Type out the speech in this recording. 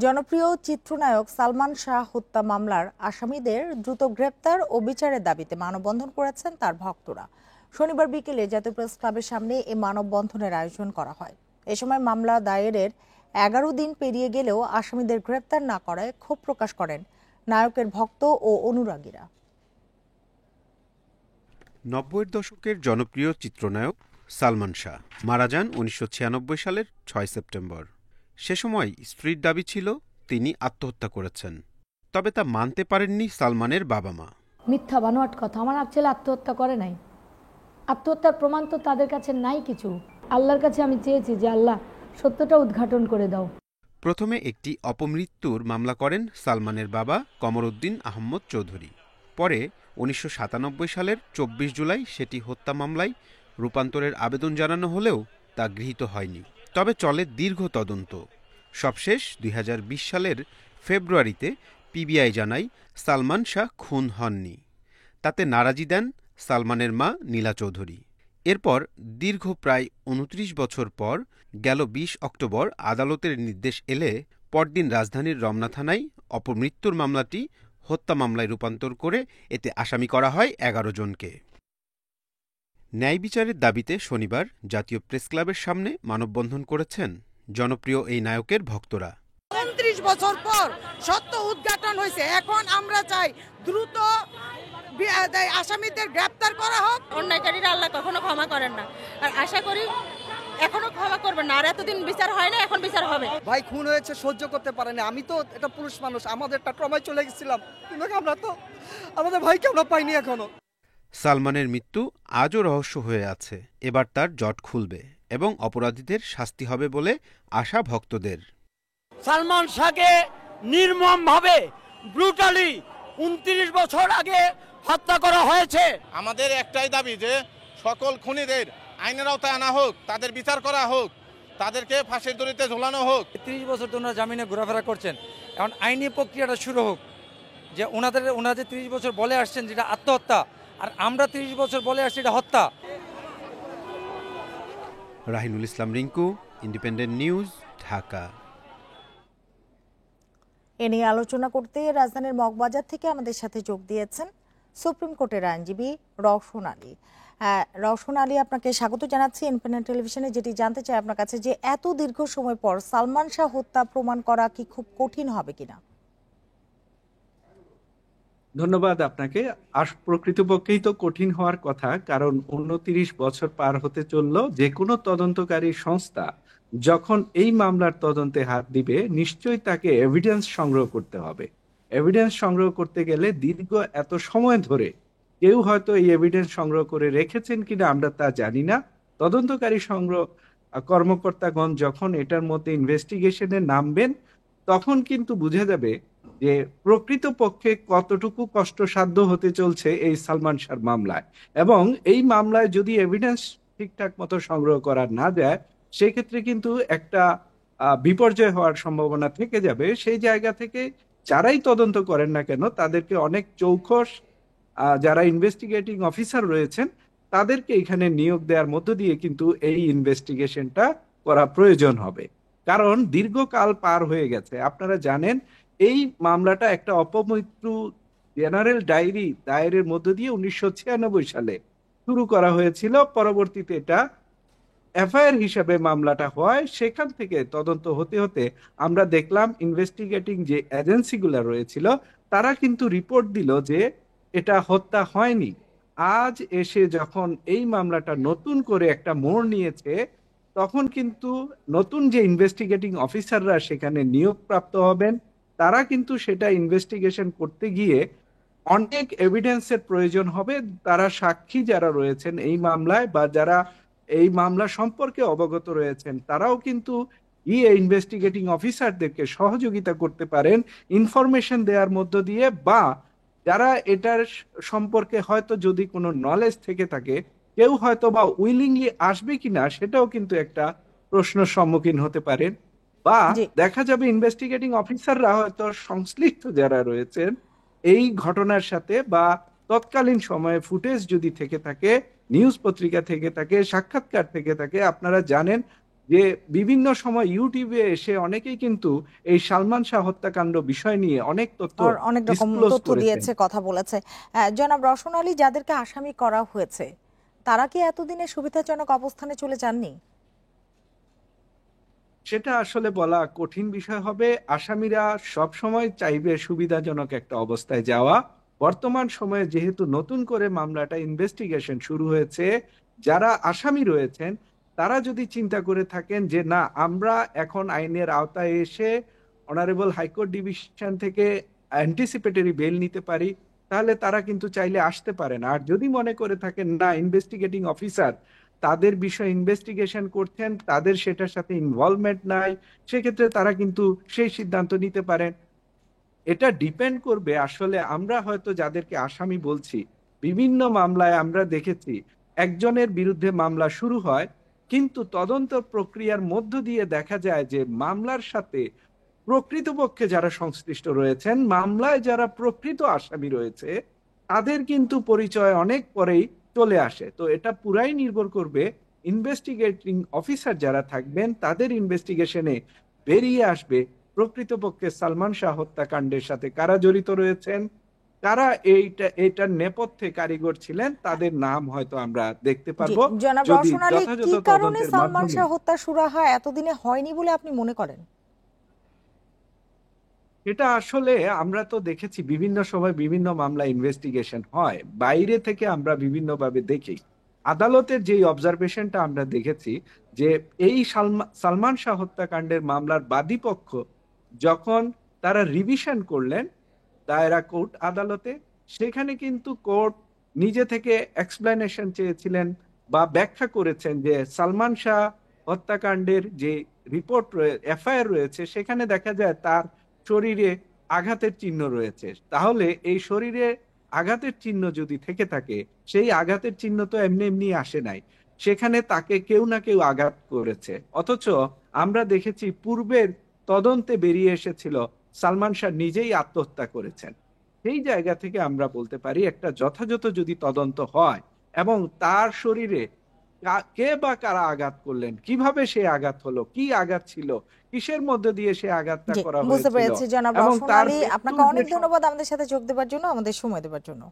জনপ্রিয় চিত্রনায়ক সালমান শাহ হত্যা মামলার আসামিদের দ্রুত গ্রেপ্তার ও বিচারের দাবিতে মানববন্ধন করেছেন তার ভক্তরা। শনিবার বিকেলে জাতীয় প্রেস ক্লাবের সামনে এই মানববন্ধনের আয়োজন করা হয়। এ সময় মামলা দায়েরের 11 দিন পেরিয়ে গেলেও আসামিদের গ্রেপ্তার না করায় ক্ষোভ প্রকাশ করেন নায়কের ভক্ত ও অনুরাগীরা। 90-এর দশকের জনপ্রিয় চিত্রনায়ক সালমান শাহ মারা যান 1996 সালের 6 সেপ্টেম্বর। সে সময় স্ত্রীর দাবি ছিল তিনি আত্মহত্যা করেছেন, তবে তা মানতে পারেননি সালমানের বাবা মা। মিথ্যা বানোয়াট কথা, আমার ছেলে আত্মহত্যা করে নাই। আত্মহত্যার প্রমাণ তো তাদের কাছে নাই কিছু। আল্লাহর কাছে আমি চেয়েছি যে আল্লাহ সত্যটা উদ্ঘাটন করে দাও। প্রথমে একটি অপমৃত্যুর মামলা করেন সালমানের বাবা কমরউদ্দিন আহমদ চৌধুরী। পরে 1997 সালের 24 জুলাই সেটি হত্যা মামলায় রূপান্তরের আবেদন জানানো হলেও তা গৃহীত হয়নি। তবে চলে দীর্ঘ তদন্ত। সবশেষ 2020 সালের ফেব্রুয়ারিতে পিবিআই জানায় সালমান শাহ খুন হননি। তাতে নারাজি দেন সালমানের মা নীলা চৌধুরী। এরপর দীর্ঘ প্রায় 29 বছর পর গেল 20 অক্টোবর আদালতের নির্দেশ এলে পরদিন রাজধানীর রমনা থানায় অপমৃত্যুর মামলাটি হত্যা মামলায় রূপান্তর করে এতে আসামি করা হয় 11 জনকে। ন্যায় বিচারের দাবিতে শনিবার জাতীয় প্রেস ক্লাবের সামনে মানববন্ধন করেছেন জনপ্রিয় এই নায়কের ভক্তরা। 29 বছর পর সত্য উদ্ঘাটন হয়েছে। এখন আমরা চাই দ্রুত আসামিদের গ্রেপ্তার করা হোক। অন্যায়কারীরা আল্লাহ কখনো ক্ষমা করেন না, আর আশা করি এখনো ক্ষমা করবেন না। আর এতদিন বিচার হয় না, এখন বিচার হবে। ভাই খুন হয়েছে, সহ্য করতে পারেনি। আমি তো এটা পুরুষ মানুষ, আমাদের একটা ট্রমায় চলে গেছিলাম, কিন্তু আমরা তো আমাদের ভাইকে আমরা পাইনি এখনো। সালমানের মৃত্যু আজও রহস্য হয়ে আছে। এবার তার জট খুলবে এবং অপরাধীদের শাস্তি হবে বলে আশা ভক্তদের। সালমান শাহকে নির্মমভাবে ব্রুটালি 29 বছর আগে হত্যা করা হয়েছে। আমাদের একটাই দাবি যে সকল খুনিদের আইনের আওতায় আনা হোক, তাদের বিচার করা হোক, তাদেরকে ফাঁসির দড়িতে ঝোলানো হোক। 30 বছর তো ওনারা জামিনে ঘোরাফেরা করছেন, এখন আইনি প্রক্রিয়াটা শুরু হোক। যে ওনাদের 30 বছর বলে আসছেন যেটা আত্মহত্যা, আর আমরা 30 বছর বলে আসছি এটা হত্যা। রাহিনুল ইসলাম রিঙ্কু, ইন্ডিপেন্ডেন্ট নিউজ, ঢাকা। এ নিয়ে আলোচনা করতে রাজধানীর মগবাজার থেকে আমাদের সাথে যোগ দিয়েছেন সুপ্রিম কোর্টের আইনজীবী রওশন আলী। রওশন আলী, আপনাকে স্বাগত জানাচ্ছি ইন্ডিপেন্ডেন্ট টেলিভিশনে। যেটি জানতে চাই আপনার কাছে যে এত দীর্ঘ সময় পর সালমান শাহ হত্যা প্রমাণ করা কি খুব কঠিন হবে কিনা? ধন্যবাদ আপনাকে। প্রকৃতপক্ষেই তো কঠিন হওয়ার কথা, কারণ 29 বছর পার হতে চললো। যে কোনো তদন্তকারী সংস্থা যখন এই মামলার তদন্তে হাত দিবে, নিশ্চয়ই তাকে এভিডেন্স সংগ্রহ করতে হবে। এভিডেন্স সংগ্রহ করতে গেলে দীর্ঘ এত সময় ধরে কেউ হয়তো এই এভিডেন্স সংগ্রহ করে রেখেছেন কিনা আমরা তা জানি না। তদন্তকারী কর্মকর্তাগণ যখন এটার মধ্যে ইনভেস্টিগেশনে নামবেন, তখন কিন্তু বুঝে যাবে যে প্রকৃতপক্ষে কতটুকু কষ্টসাধ্য হতে চলছে এই সালমান শাহর মামলায়। এবং এই মামলায় যদি এভিডেন্স ঠিকঠাক মতো সংগ্রহ করা না যায়, সেক্ষেত্রে কিন্তু একটা বিপর্যয় হওয়ার সম্ভাবনা থেকে যাবে। সেই জায়গা থেকে যারাই তদন্ত করেন না কেন, তাদেরকে অনেক চৌখস যারা ইনভেস্টিগেটিং অফিসার রয়েছেন তাদেরকে এখানে নিয়োগ দেওয়ার মধ্য দিয়ে কিন্তু এই ইনভেস্টিগেশনটা করা প্রয়োজন হবে। কারণ দীর্ঘকাল পার হয়ে গেছে। আপনারা জানেন এই মামলাটা একটা অপমৃত্যু জেনারেল ডায়েরি দায়েরের মধ্য দিয়ে 1996 সালে শুরু করা হয়েছিল। পরবর্তীতে এটা এফআইআর হিসাবে মামলাটা হয়। সেখান থেকে তদন্ত হতে হতে আমরা দেখলাম ইনভেস্টিগেটিং যে এজেন্সিগুলো রয়েছিল তারা কিন্তু রিপোর্ট দিল যে এটা হত্যা হয়নি। আজ এসে যখন এই মামলাটা নতুন করে একটা মোড় নিয়েছে, তখন কিন্তু নতুন যে ইনভেস্টিগেটিং অফিসাররা সেখানে নিয়োগপ্রাপ্ত হবেন, তারা কিন্তু সেটা ইনভেস্টিগেশন করতে গিয়ে অনেক এভিডেন্সের প্রয়োজন হবে। তারা সাক্ষী যারা রয়েছেন এই মামলায় বা যারা এই মামলা সম্পর্কে অবগত রয়েছেন, তারাও কিন্তু ইনভেস্টিগেটিং অফিসারদেরকে সহযোগিতা করতে পারেন ইনফরমেশন দেওয়ার মধ্য দিয়ে, বা যারা এটার সম্পর্কে হয়তো যদি কোনো নলেজ থেকে থাকে, কেউ হয়তো বা উইলিংলি আসবে কিনা সেটাও কিন্তু একটা প্রশ্নের সম্মুখীন হতে পারেন। বা দেখা যাবে ইনভেস্টিগেটিং অফিসাররা হয়তো সংশ্লিষ্ট যারা রয়েছেন এই ঘটনার সাথে, বা তৎকালীন সময়ে ফুটেজ যদি থেকে থাকে, নিউজ পত্রিকা থেকে থাকে, সাক্ষাৎকার থেকে থাকে। আপনারা জানেন যে বিভিন্ন সময় ইউটিউবে এসে অনেকেই কিন্তু এই সালমান শাহ হত্যাকাণ্ড বিষয় নিয়ে অনেক তথ্য আর অনেক রকম ডিসক্লোজ তথ্য করেছেন। দিয়েছে, কথা বলেছে। জনাব রওশন আলী, যাদেরকে আসামি করা হয়েছে তারা কি এতদিনে সুবিধাজনক অবস্থানে চলে যাননি? সেটা আসলে বলা কঠিন বিষয় হবে। আসামিরা সব সময় চাইবে সুবিধাজনক একটা অবস্থায় যাওয়া। বর্তমান সময়ে যেহেতু নতুন করে মামলাটা ইনভেস্টিগেশন শুরু হয়েছে, যারা আসামি রয়েছেন তারা যদি চিন্তা করে থাকেন যে না, আমরা এখন আইনের আওতায় এসে অনারেবল হাইকোর্ট ডিভিশন থেকে অ্যান্টিসিপেটরি বেল নিতে পারি, তাহলে তারা কিন্তু চাইলে আসতে পারেন। আর যদি মনে করে থাকেন না, ইনভেস্টিগেটিং অফিসার তাদের বিষয়ে ইনভেস্টিগেশন করছেন, তাদের সেটার সাথে ইনভলভমেন্ট নাই, সেক্ষেত্রে তারা কিন্তু সেই সিদ্ধান্ত নিতে পারেন। এটা ডিপেন্ড করবে আসলে, আমরা হয়তো যাদেরকে আসামি বলছি, বিভিন্ন মামলায় আমরা দেখেছি একজনের বিরুদ্ধে মামলা শুরু হয়, কিন্তু তদন্ত প্রক্রিয়ার মধ্য দিয়ে দেখা যায় যে মামলার সাথে প্রকৃতপক্ষে যারা সংশ্লিষ্ট রয়েছেন, মামলায় যারা প্রকৃত আসামি রয়েছে, তাদের কিন্তু পরিচয় অনেক পরেই চলে আসে। তো এটা পুরাই নির্ভর করবে ইনভেস্টিগেটিং অফিসার যারা থাকবেন তাদের ইনভেস্টিগেশনে বেরিয়ে আসবে প্রকৃতপক্ষে সালমান শাহ হত্যাকাণ্ডের সাথে কারা জড়িত রয়েছেন, কারা এইটার নেপথ্যে কারিগর ছিলেন, তাদের নাম হয়তো আমরা দেখতে জি, পারবো জনাব যদি রওশন আলী, যথাযথ কি কারণে তদন্তের সালমান মাধ্যমে। শাহ হত্যা সুরাহা এতদিনে হয়নি বলে আপনি মনে করেন? এটা আসলে আমরা তো দেখেছি বিভিন্ন সময় বিভিন্ন মামলা ইনভেস্টিগেশন হয়, বাইরে থেকে আমরা বিভিন্নভাবে দেখি। আদালতের যেই অবজারভেশনটা আমরা দেখেছি যে এই সালমান শাহ হত্যাকাণ্ডের মামলার বাদী পক্ষ যখন তারা রিভিশন করলেন দায়রা কোর্ট আদালতে, সেখানে কিন্তু কোর্ট নিজে থেকে এক্সপ্লেনেশন চেয়েছিলেন বা ব্যাখ্যা করেছেন যে সালমান শাহ হত্যাকাণ্ডের যে রিপোর্ট এফআইআর রয়েছে সেখানে দেখা যায় তার শরীরে আঘাতের চিহ্ন রয়েছে। তাহলে এই শরীরে আঘাতের চিহ্ন যদি থেকে থাকে, সেই আঘাতের চিহ্ন তো এমনি এমনি আসে নাই, সেখানে তাকে কেউ না কেউ আঘাত করেছে। অথচ আমরা দেখেছি পূর্বের তদন্তে বেরিয়ে এসেছিল সালমান শাহ নিজেই আত্মহত্যা করেছেন। সেই জায়গা থেকে আমরা বলতে পারি একটা যথাযথ যদি তদন্ত হয় এবং তার শরীরে কে বা কারা আঘাত করলেন, কিভাবে সে আঘাত হলো, কি আঘাত ছিল, কিসের মধ্যে দিয়ে সে আঘাতটা জি, করা বুঝতে হয়েছিল পেরেছি জনাব এবং রওশন তার আলী, আপনাকে মৃত্যুর যে অনেক ধন্যবাদ আমাদের সাথে যোগ দেওয়ার জন্য, আমাদের সময় দেওয়ার জন্য।